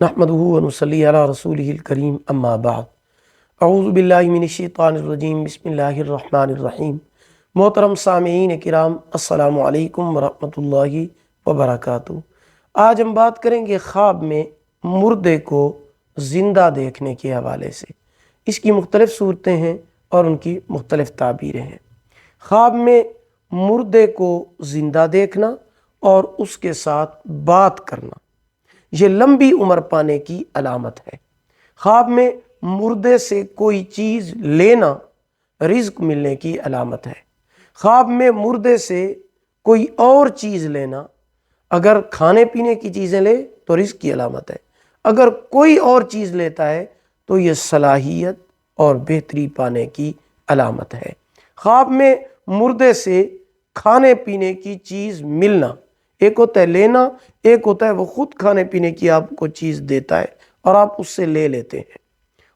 नहमदुहु व नुसल्ली अला रसूलिहिल करीम अम्मा बाद। अऊज़ु बिल्लाहि मिनश शैतानिर रजीम बिस्मिल्लाहिर रहमानिर रहीम। मोहतरम सामीईन किराम, अस्सलामु अलैकुम व रहमतुल्लाहि व बरकातुहू। आज हम बात करेंगे ख्वाब में मुर्दे को ज़िंदा देखने के हवाले से। इसकी मुख्तलिफ़ सूरतें हैं और उनकी मुख्तलिफ़ ताबीरें हैं। ख्वाब में मुर्दे को ज़िंदा देखना और उसके साथ बात करना, ये लंबी उम्र पाने की अलामत है। ख्वाब में मुर्दे से कोई चीज़ लेना रिज़्क मिलने की अलामत है। ख्वाब में मुर्दे से कोई और चीज़ लेना, अगर खाने पीने की चीज़ें ले तो रिज़्क की अलामत है, अगर कोई और चीज़ लेता है तो ये सलाहियत और बेहतरी पाने की अलामत है। ख्वाब में मुर्दे से खाने पीने की चीज़ मिलना, एक होता है लेना, एक होता है वो खुद खाने पीने की आपको चीज़ देता है और आप उससे ले लेते हैं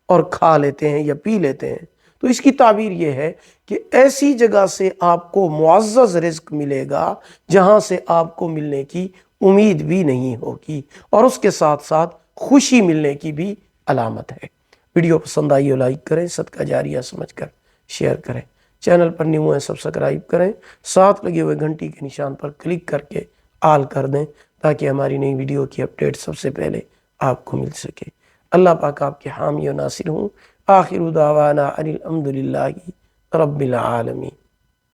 और खा लेते हैं या पी लेते हैं। तो इसकी ताबीर ये है कि ऐसी जगह से आपको मुअज़्ज़ज़ रिज़्क मिलेगा जहाँ से आपको मिलने की उम्मीद भी नहीं होगी और उसके साथ साथ खुशी मिलने की भी अलामत है। वीडियो पसंद आई हो लाइक करें, सदका जारिया समझकर शेयर करें। चैनल पर न्यू है सब्सक्राइब करें, साथ लगे हुए घंटी के निशान पर क्लिक करके आल कर दें ताकि हमारी नई वीडियो की अपडेट सबसे पहले आपको मिल सके। अल्लाह पाक आपके हामी और नासिर हूँ। आखिर दावाना अनिल हम्दुलिल्लाहि रब्बिल आलमीन।